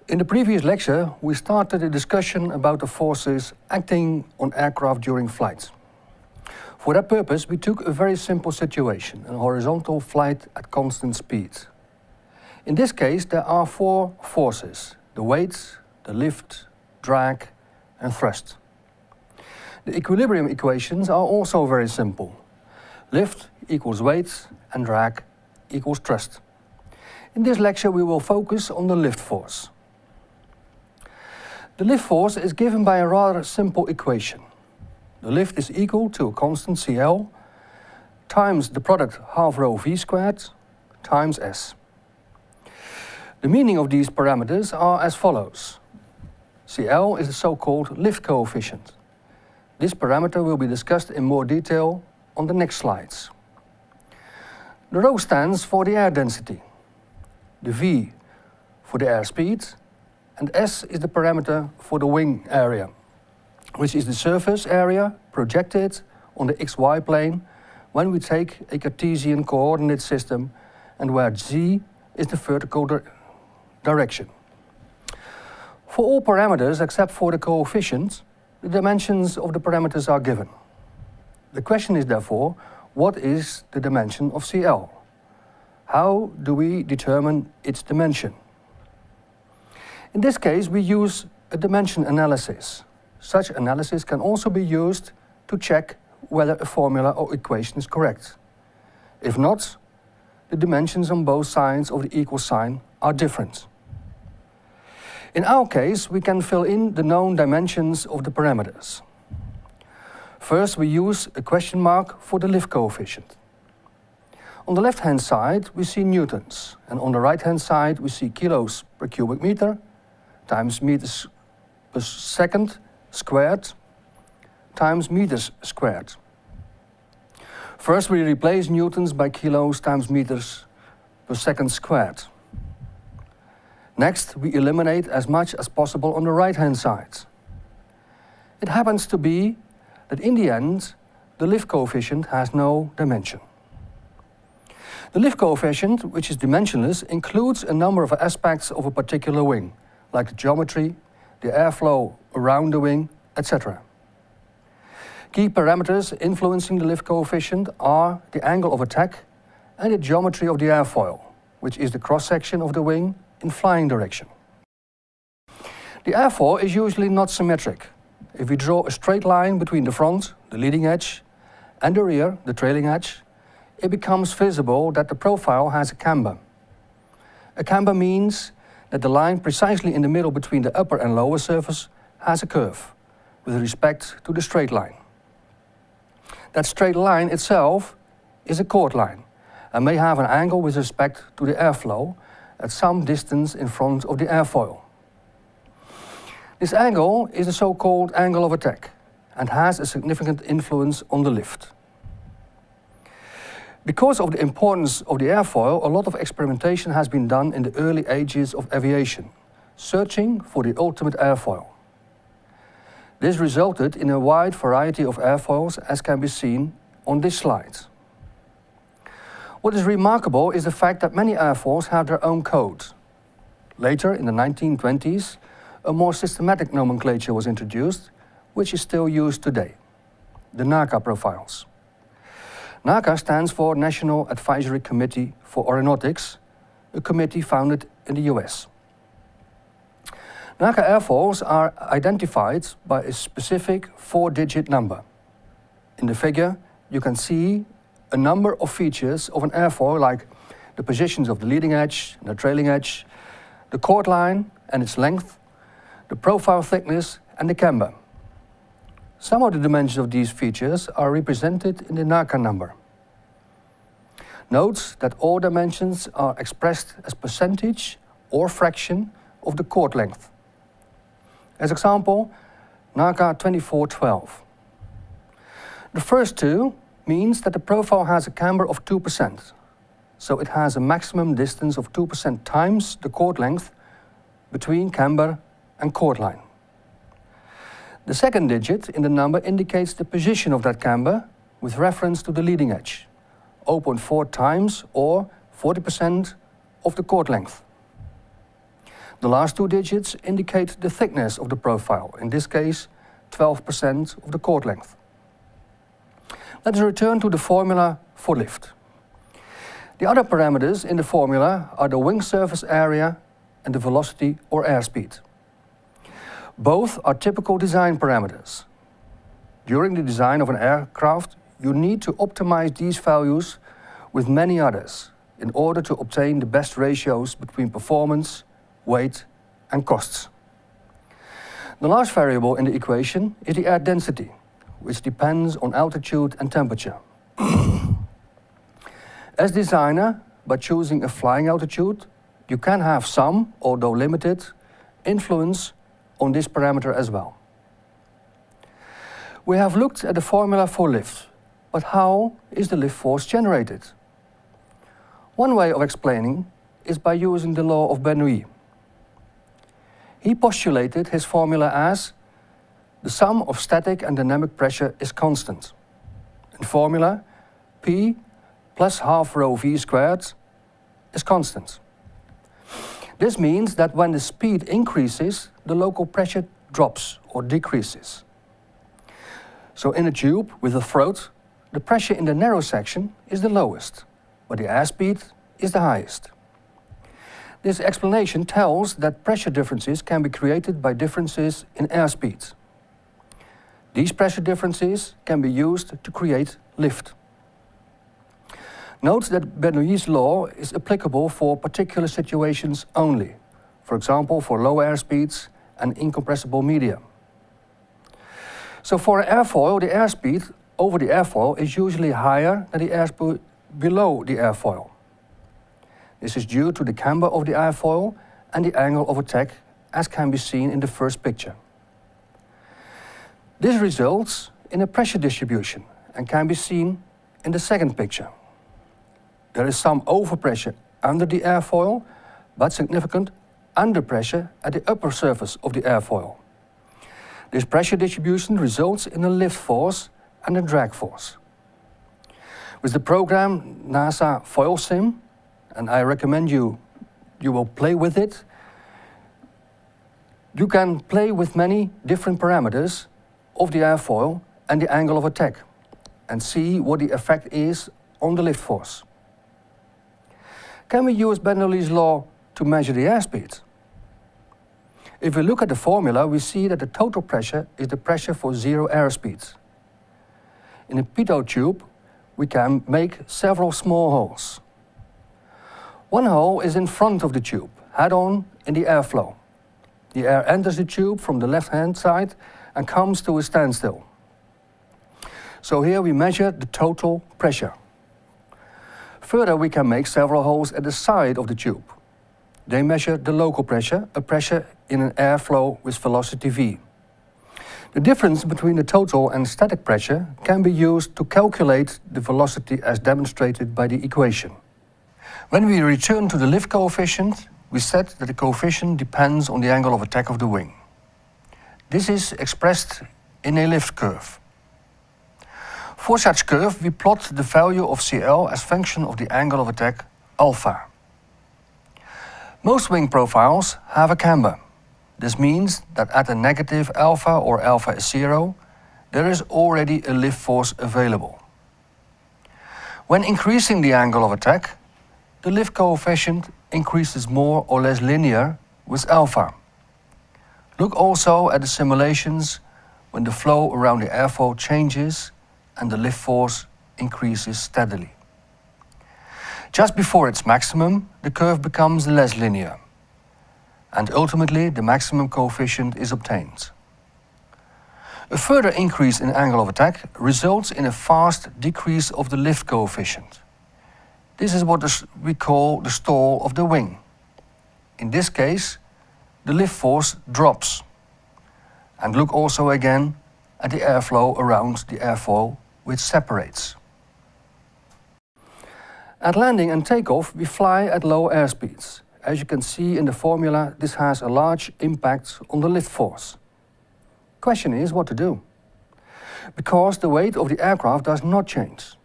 In the previous lecture, we started a discussion about the forces acting on aircraft during flight. For that purpose, we took a very simple situation, a horizontal flight at constant speed. In this case, there are four forces: the weight, the lift, drag, and thrust. The equilibrium equations are also very simple. Lift equals weight and drag equals thrust. In this lecture, we will focus on the lift force. The lift force is given by a rather simple equation. The lift is equal to a constant CL times the product half rho v squared times S. The meaning of these parameters are as follows. CL is the so-called lift coefficient. This parameter will be discussed in more detail on the next slides. The rho stands for the air density, the V for the airspeed, and S is the parameter for the wing area, which is the surface area projected on the xy plane when we take a Cartesian coordinate system and where Z is the vertical direction. For all parameters except for the coefficient, the dimensions of the parameters are given. The question is therefore, what is the dimension of CL? How do we determine its dimension? In this case, we use a dimension analysis. Such analysis can also be used to check whether a formula or equation is correct. If not, the dimensions on both sides of the equal sign are different. In our case, we can fill in the known dimensions of the parameters. First, we use a question mark for the lift coefficient. On the left-hand side, we see newtons, and on the right-hand side, we see kilos per cubic meter times meters per second squared times meters squared. First, we replace newtons by kilos times meters per second squared. Next, we eliminate as much as possible on the right-hand side. It happens to be that in the end, the lift coefficient has no dimension. The lift coefficient, which is dimensionless, includes a number of aspects of a particular wing, like the geometry, the airflow around the wing, etc. Key parameters influencing the lift coefficient are the angle of attack and the geometry of the airfoil, which is the cross-section of the wing in flying direction. The airfoil is usually not symmetric. If we draw a straight line between the front, the leading edge, and the rear, the trailing edge, it becomes visible that the profile has a camber. A camber means that the line precisely in the middle between the upper and lower surface has a curve with respect to the straight line. That straight line itself is a chord line and may have an angle with respect to the airflow at some distance in front of the airfoil. This angle is the so-called angle of attack and has a significant influence on the lift. Because of the importance of the airfoil, a lot of experimentation has been done in the early ages of aviation, searching for the ultimate airfoil. This resulted in a wide variety of airfoils, as can be seen on this slide. What is remarkable is the fact that many airfoils have their own code. Later, in the 1920s, a more systematic nomenclature was introduced, which is still used today, the NACA profiles. NACA stands for National Advisory Committee for Aeronautics, a committee founded in the US. NACA airfoils are identified by a specific 4-digit number. In the figure, you can see a number of features of an airfoil, like the positions of the leading edge and the trailing edge, the chord line and its length, the profile thickness and the camber. Some of the dimensions of these features are represented in the NACA number. Note that all dimensions are expressed as percentage or fraction of the chord length. As example, NACA 2412. The first two means that the profile has a camber of 2%, so it has a maximum distance of 2% times the chord length between camber and chord line. The second digit in the number indicates the position of that camber with reference to the leading edge, 0.4 times or 40% of the chord length. The last two digits indicate the thickness of the profile, in this case 12% of the chord length. Let us return to the formula for lift. The other parameters in the formula are the wing surface area and the velocity or airspeed. Both are typical design parameters. During the design of an aircraft, you need to optimize these values with many others in order to obtain the best ratios between performance, weight and costs. The last variable in the equation is the air density, which depends on altitude and temperature. As designer, by choosing a flying altitude, you can have some, although limited, influence on this parameter as well. We have looked at the formula for lift, but how is the lift force generated? One way of explaining is by using the law of Bernoulli. He postulated his formula as the sum of static and dynamic pressure is constant. In formula, P plus half rho v squared is constant. This means that when the speed increases, the local pressure drops or decreases. So in a tube with a throat, the pressure in the narrow section is the lowest, but the airspeed is the highest. This explanation tells that pressure differences can be created by differences in airspeed. These pressure differences can be used to create lift. Note that Bernoulli's law is applicable for particular situations only, for example for low airspeeds and incompressible media. So for an airfoil, the airspeed over the airfoil is usually higher than the airspeed below the airfoil. This is due to the camber of the airfoil and the angle of attack, as can be seen in the first picture. This results in a pressure distribution and can be seen in the second picture. There is some overpressure under the airfoil, but significant underpressure at the upper surface of the airfoil. This pressure distribution results in a lift force and a drag force. With the program NASA Foil Sim, and I recommend you will play with it, you can play with many different parameters of the airfoil and the angle of attack and see what the effect is on the lift force. Can we use Bernoulli's law to measure the airspeed? If we look at the formula, we see that the total pressure is the pressure for zero airspeed. In a pitot tube, we can make several small holes. One hole is in front of the tube, head-on in the airflow. The air enters the tube from the left-hand side and comes to a standstill. So here we measure the total pressure. Further, we can make several holes at the side of the tube. They measure the local pressure, a pressure in an airflow with velocity v. The difference between the total and static pressure can be used to calculate the velocity as demonstrated by the equation. When we return to the lift coefficient, we said that the coefficient depends on the angle of attack of the wing. This is expressed in a lift curve. For such curve, we plot the value of CL as function of the angle of attack alpha. Most wing profiles have a camber. This means that at a negative alpha or alpha is 0, there is already a lift force available. When increasing the angle of attack, the lift coefficient increases more or less linear with alpha. Look also at the simulations when the flow around the airfoil changes and the lift force increases steadily. Just before its maximum, the curve becomes less linear, and ultimately the maximum coefficient is obtained. A further increase in angle of attack results in a fast decrease of the lift coefficient. This is what we call the stall of the wing. In this case, the lift force drops. And look also again at the airflow around the airfoil, which separates. At landing and takeoff, we fly at low airspeeds. As you can see in the formula, this has a large impact on the lift force. Question is what to do, because the weight of the aircraft does not change.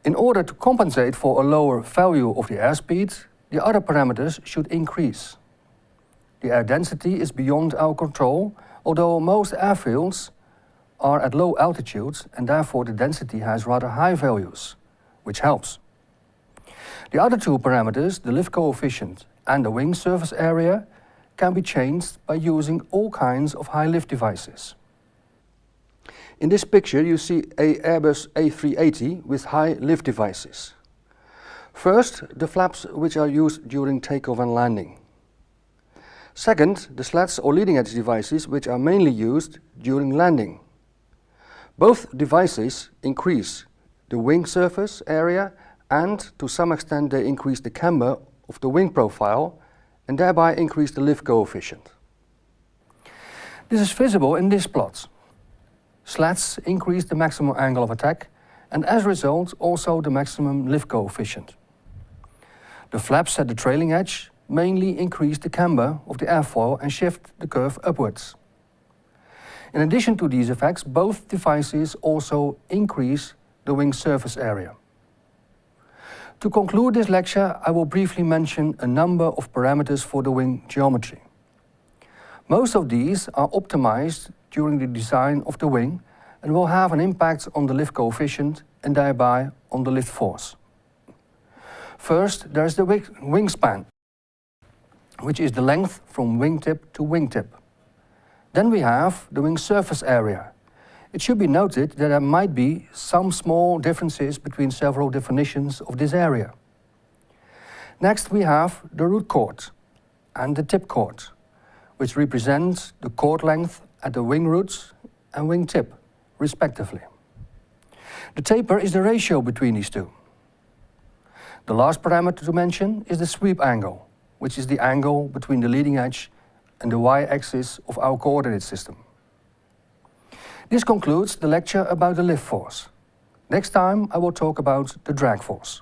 In order to compensate for a lower value of the airspeed, the other parameters should increase. The air density is beyond our control, although most airfields are at low altitudes and therefore the density has rather high values, which helps. The other two parameters, the lift coefficient and the wing surface area, can be changed by using all kinds of high lift devices. In this picture you see an Airbus A380 with high lift devices. First, the flaps which are used during takeoff and landing. Second, the slats or leading edge devices which are mainly used during landing. Both devices increase the wing surface area and to some extent they increase the camber of the wing profile and thereby increase the lift coefficient. This is visible in this plot. Slats increase the maximum angle of attack and as a result also the maximum lift coefficient. The flaps at the trailing edge mainly increase the camber of the airfoil and shift the curve upwards. In addition to these effects, both devices also increase the wing surface area. To conclude this lecture, I will briefly mention a number of parameters for the wing geometry. Most of these are optimized during the design of the wing and will have an impact on the lift coefficient and thereby on the lift force. First, there is the wingspan, which is the length from wingtip to wingtip. Then we have the wing surface area. It should be noted that there might be some small differences between several definitions of this area. Next we have the root chord and the tip chord, which represents the chord length at the wing roots and wing tip, respectively. The taper is the ratio between these two. The last parameter to mention is the sweep angle, which is the angle between the leading edge and the y-axis of our coordinate system. This concludes the lecture about the lift force. Next time I will talk about the drag force.